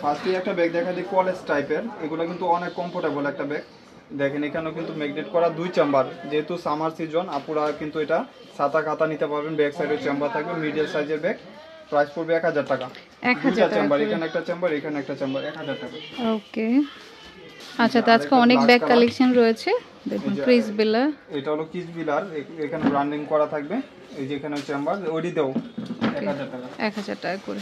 ফার্স্টে একটা ব্যাগ দেখা দিই কলেজ টাইপের, এগুলো কিন্তু অনেক কমফোর্টেবল একটা ব্যাগ। দেখেন এখানেও কিন্তু ম্যাগনেট করা 2 চেম্বার, যেহেতু সামার সিজন আপুরা কিন্তু এটা ছাতা খাতা নিতে পারবেন। ব্যাক সাইডে চেম্বার থাকবে, মিডিয়াম সাইজের ব্যাগ। প্রাইস পড়বে 1000 টাকা। 1000 টাকা চেম্বার, এখানে একটা চেম্বার, এখানে একটা চেম্বার, 1000 টাকা। ওকে আচ্ছা, তো আজকে অনেক ব্যাগ কালেকশন রয়েছে। দেখুন ক্রিস বিলার, এটা হলো কিস বিলার, এখানে ব্র্যান্ডিং করা থাকবে। এই যে এখানে চেম্বার, ওডি দাও 1000 টাকা। 1000 টাকা করে।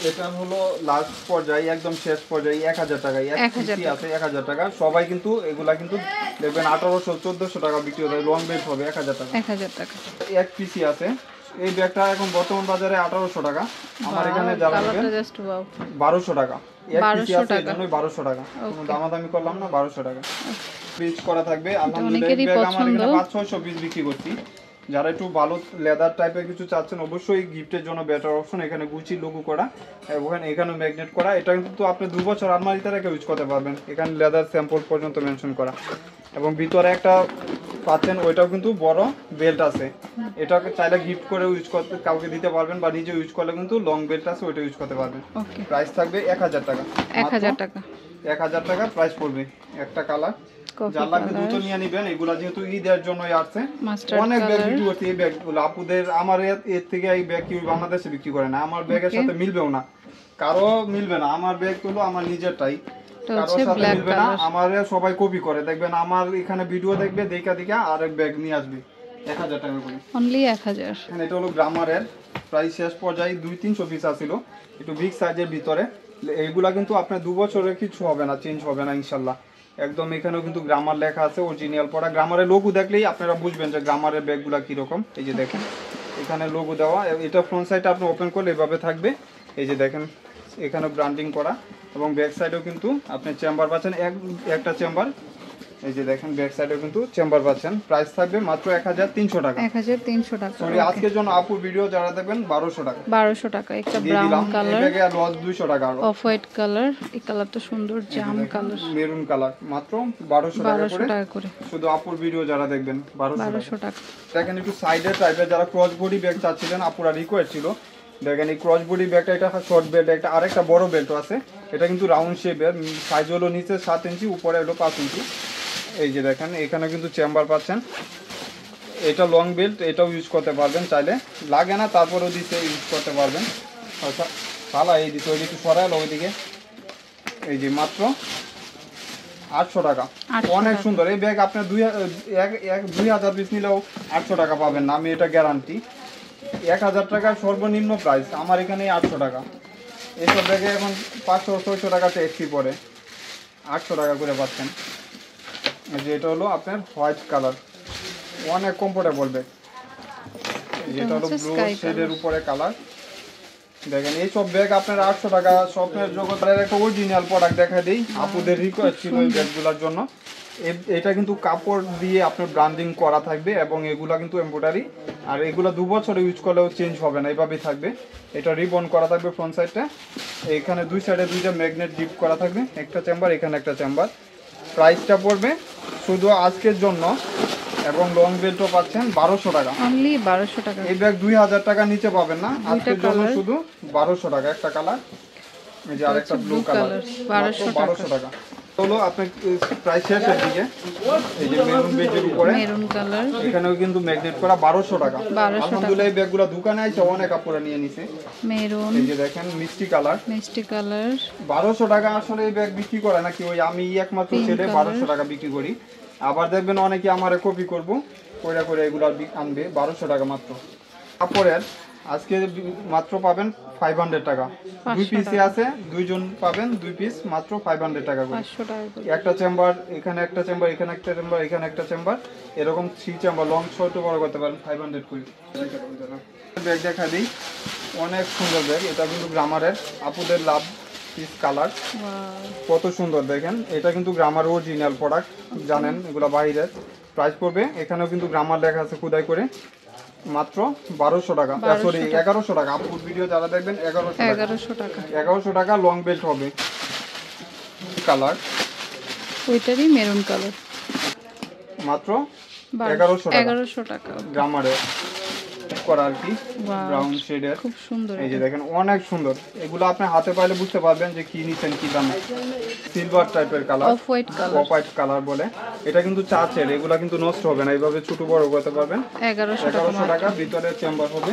এটা হলো লাস্ট পর্যায়ে, একদম শেষ পর্যায়ে 1000 টাকা। এক পিসি আছে 1000 টাকা। সবাই কিন্তু এগুলা কিন্তু দেখবেন 1800-1400 টাকা বিক্রি হয়। লং বেল্ট হবে 1000 টাকা। 1000 টাকা এক পিসি আছে। এই ব্যাগটা এখন বর্তমান বাজারে 1800 টাকা। আমার এখানে যারা নেবেন 1200 টাকা। এক পিসি আছে এর জন্য 1200 টাকা। কোনো দামাদামি করলাম না, 1200 টাকা। পিস করা থাকবে। আলহামদুলিল্লাহ এই ব্যাগ আমার এখানে 500-600 পিস বিক্রি করছি। যারা একটু ভালো লেদার টাইপের কিছু চাচ্ছেন, অবশ্যই গিফটের জন্য বেটার অপশন। এখানে গুচি লোগো করা এবং এখানে ম্যাগনেট করা। এটা কিন্তু আপনি 2 বছর আলমারিতে রেখে ইউজ করতে পারবেন। এখানে লেদার স্যাম্পল পর্যন্ত মেনশন করা এবং ভিতরে একটা পাচ্ছেন, ওইটাও কিন্তু বড় বেল্ট আছে। এটাকে চাইলে গিফট করে ইউজ করতে কাউকে দিতে পারবেন, বা নিজে ইউজ করলে কিন্তু লং বেল্ট আছে, ওইটা ইউজ করতে পারবেন। প্রাইস থাকবে 1000 টাকা। 1000 টাকা। 1000 টাকা প্রাইস পড়বে। একটা কালার যার লাগবে দ্রুত নিয়ে নিবেন। এগুলা যেহেতু ঈদের জন্যই আসছে, অনেক ব্যাগ বিক্রি করছে। এই ব্যাগগুলো আপুদের, আমার এর থেকে এই ব্যাগ কি বাংলাদেশে বিক্রি করে না। আমার ব্যাগের সাথে মিলবেও না, কারো মিলবে না। আমার ব্যাগ হলো আমার নিজেরটাই, কারোর সাথে মিলবে না। আমার সবাই কপি করে। দেখবেন আমার এখানে ভিডিও দেখবে, দেখা আরেক ব্যাগ নিয়ে আসবে। 1000 টাকা করে, অনলি 1000। এটা হলো গ্রামারের। প্রাইস শেষ পর্যায়ে 200-300 পিস আছিল, একটু বিগ সাইজের ভিতরে। এইগুলা কিন্তু আপনার 2 বছরের কিছু হবে না, চেঞ্জ হবে না ইনশাল্লাহ। একদম এখানেও কিন্তু গ্রামার লেখা আছে, অরিজিনাল পড়া। গ্রামারের লোগো দেখলেই আপনারা বুঝবেন যে গ্রামারের ব্যাগগুলা কিরকম। এই যে দেখেন এখানে লোগো দেওয়া। এটা ফ্রন্ট সাইডটা আপনি ওপেন করলে এভাবে থাকবে। এই যে দেখেন এখানে ব্র্যান্ডিং করা এবং ব্যাক সাইডেও কিন্তু আপনি চেম্বার পাচ্ছেন, একটা চেম্বার। এই যে দেখেন ব্যাক সাইডেও কিন্তু চেম্বার পাচ্ছেন। প্রাইস থাকবে মাত্র 1300 টাকা। 1300 টাকা। সরি, আজকের জন্য আপুর ভিডিও যারা দেখবেন 1200 টাকা। 1200 টাকা। একটা ব্রাউন কালার, এই ব্যাগে লস 200 টাকা। অফ হোয়াইট কালার, এই কালারটা সুন্দর, জাম কালার, মেরুন কালার। মাত্র 1200 টাকা করে। শুধু আপুর ভিডিও যারা দেখবেন 1200 টাকা। দেখেন একটু সাইডের টাইপের যারা ক্রস বডি ব্যাগ চাচ্ছিলেন, আপুরা রিকোয়েস্ট ছিল। দেখেন এই ক্রস বডি ব্যাগটা, এটা শর্ট বেল্ট, একটা আরেকটা বড় বেল্টও আছে। এটা কিন্তু রাউন্ড শেপের, সাইজ হলো নিচে 7 ইঞ্চি, উপরে হলো 5 ইঞ্চি। এই যে দেখেন এখানে কিন্তু চেম্বার পাচ্ছেন। এটা লং বেল্ট, এটাও ইউজ করতে পারবেন চাইলে, লাগে না তারপরেও দিতে ইউজ করতে পারবেন। আচ্ছা তাহলে এই দিতে, ওই দিকে সরাইল ওইদিকে। এই যে মাত্র 800 টাকা। অনেক সুন্দর এই ব্যাগ। আপনার 2000 পিস নিলেও 800 টাকা পাবেন না, আমি এটা গ্যারান্টি। 1000 টাকা সর্বনিম্ন প্রাইস, আমার এখানে 800 টাকা। এইসব ব্যাগে এখন 500-600 টাকা ট্যাক্সি পড়ে, 800 টাকা করে পাচ্ছেন। যে এটা হলো আপনার হোয়াইট কালার, অনেক কমফোর্টেবল ব্যাগ। যেটা হলো ব্লু শেডের উপরে কালার। দেখেন এইসব ব্যাগ আপনার 800 টাকা। স্বপ্নের জগতের একটা অরিজিনাল প্রোডাক্ট দেখা দিই, আপুদের রিকোয়েস্ট ছিল এই ব্যাগগুলোর জন্য। এটা কিন্তু কাপড় দিয়ে আপনার ব্র্যান্ডিং করা থাকবে এবং এগুলা কিন্তু এমব্রয়ডারি। আর এগুলো 2 বছর ইউজ করলেও চেঞ্জ হবে না, এইভাবেই থাকবে। এটা রিবন করা থাকবে ফ্রন্ট সাইডটা। এখানে দুই সাইডে দুইটা ম্যাগনেট ডিপ করা থাকবে, একটা চেম্বার, এখানে একটা চেম্বার। প্রাইসটা পড়বে শুধু আজকের জন্য, এবং লং বেল্টও পাচ্ছেন 1200 টাকা। অনলি 1200 টাকা। এই ব্যাগ 2000 টাকা নিচে পাবেন না, আজকের জন্য শুধু 1200 টাকা। একটা কালার, এই যে আরেকটা ব্লু কালার, 1200 টাকা। হলো আপনার প্রাইস শেষের দিকে। এই যে মেরুন বেজের উপরে মেরুন কালার, এখানেও কিন্তু ম্যাগনেট করা 1200 টাকা। আলহামদুলিল্লাহ এই ব্যাগগুলো দোকানে আইছে, অনেক কাপড় নিয়ে নিছে। মেরুন, এই যে দেখেন মিষ্টি কালার, 1200 টাকা। আসলে এই ব্যাগ বিক্রি করে নাকি, ওই আমি একমাত্র ছেলে 1200 টাকা বিক্রি করি। আবার দেখবেন অনেকে আমারে কপি করব, কইরা করে এগুলো আনবে। 1200 টাকা মাত্র। কাপড়ের আজকে মাত্র পাবেন 500 টাকা। 2 পিসে আছে, 2 জন পাবেন 2 পিস, মাত্র 500 টাকা করে। একটা চেম্বার, এখানে একটা চেম্বার, এখানে একটা চেম্বার, এখানে একটা চেম্বার, এরকম 3 চেম্বার, লং ছোট বড় করতে পারেন 500 করে। ব্যাগ দেখা দিই, অনেক সুন্দর ব্যাগ। এটা কিন্তু গ্রামারের, আপুদের লাভ পিস কালার, কত সুন্দর দেখেন। এটা কিন্তু গ্রামার অরিজিনাল প্রোডাক্ট, জানেন এগুলো বাইরের। প্রাইস পড়বে, এখানেও কিন্তু গ্রামার লেখা আছে খোদাই করে, মাত্র 1200 টাকা। সরি 1100 টাকা। আপুর ভিডিও যারা দেখবেন 1100 টাকা। 1100 টাকা। লং বেল্ট হবে কালার, ওইটারই মেরুন কালার, মাত্র 1100 টাকা। টাকা গ্রামারের করা আর কি, ব্রাউন শেডের, খুব সুন্দর। এই যে দেখেন অনেক সুন্দর। এগুলো আপনি হাতে পাইলে বুঝতে পারবেন যে কি নিছেন কি দামে। সিলভার টাইপের colour, off white colour, off white colour বলে। এটা কিন্তু চাচের, এগুলা কিন্তু নষ্ট হবে না, এইভাবে ছোট বড় করতে পারবেন। 1100 টাকা। ভিতরে চেম্বার হবে।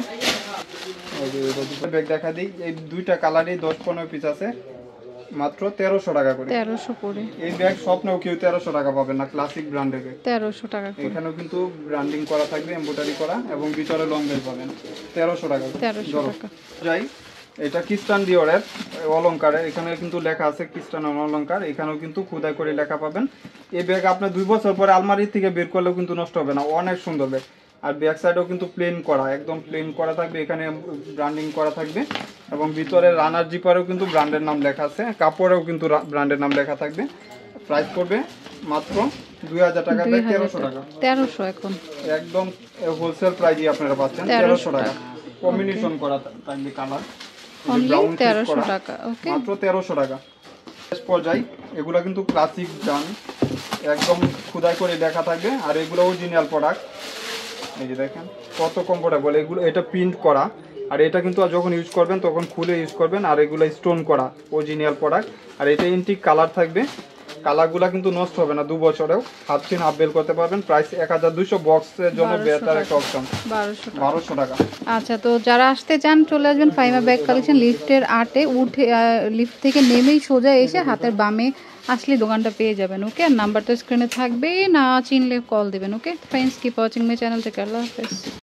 এই যে ব্যাগ দেখা দিই, এই দুইটা কালারই 10-15 পিস আছে, মাত্র 1300 টাকা করে। 1300 করে। এই ব্যাগ স্বপ্নেও কেউ 1300 টাকা পাবেন না, ক্লাসিক ব্র্যান্ডের ব্যাগ। 1300 টাকা করে। এখানেও কিন্তু ব্র্যান্ডিং করা থাকবে, এমব্রয়ডারি করা, এবং ভিতরে লং বেল পাবেন। 1300 টাকা। 1300 টাকা। যাই, এটা খ্রিস্টান ডিওরের অলংকারের, এখানে কিন্তু লেখা আছে খ্রিস্টান অলংকার, এখানেও কিন্তু খোদাই করে লেখা পাবেন। এই ব্যাগ আপনি 2 বছর পরে আলমারি থেকে বের করলেও কিন্তু নষ্ট হবে না, অনেক সুন্দর ব্যাগ। আর ব্যাক সাইডেও কিন্তু প্লেন করা, একদম প্লেন করা থাকবে, এখানে ব্র্যান্ডিং করা থাকবে, এবং ভিতরে রানার জিপারেও কিন্তু ব্র্যান্ডের নাম লেখা আছে, কাপড়েও কিন্তু ব্র্যান্ডের নাম লেখা থাকবে। প্রাইস পড়বে মাত্র 2000 টাকা, 1300 টাকা। 1300 এখন একদম হোলসেল প্রাইসই আপনারা পাচ্ছেন 1300 টাকা। কম্বিনেশন করা থাকবে কালার, অনলি 1300 টাকা। ওকে, মাত্র 1300 টাকা। শেষ পর্যায়ে এগুলো কিন্তু ক্লাসিক গান, একদম খোদাই করে লেখা থাকবে, আর এগুলো অরিজিনাল প্রোডাক্ট। এই যে দেখেন কত কমফোর্টেবল, এগুলো এটা প্রিন্ট করা, আর এটা কিন্তু যখন ইউজ করবেন তখন খুলে ইউজ করবেন, আর এগুলো স্টোন করা অরিজিনাল প্রোডাক্ট। আর এটা ইন্টিক কালার থাকবে, কালারগুলো কিন্তু নষ্ট হবে না 2 বছরেও, হাত চিন আপডেল করতে পারবেন। প্রাইস 1200, বক্সের জন্য বেটার একটা অপশন, 1200 টাকা। আচ্ছা, তো যারা আসতে চান চলে আসবেন ফাইমা ব্যাগ কালেকশন, লিফটের 8-এ উঠে, লিফট থেকে নেমেই সোজা এসে হাতের বামে আসলে দোকানটা পেয়ে যাবেন। ওকে, আর নাম্বার তো স্ক্রিনে থাকবে, না চিনলে কল দেবেন। Okay friends, keep watching my channel, take care, আল্লাহ হাফেজ।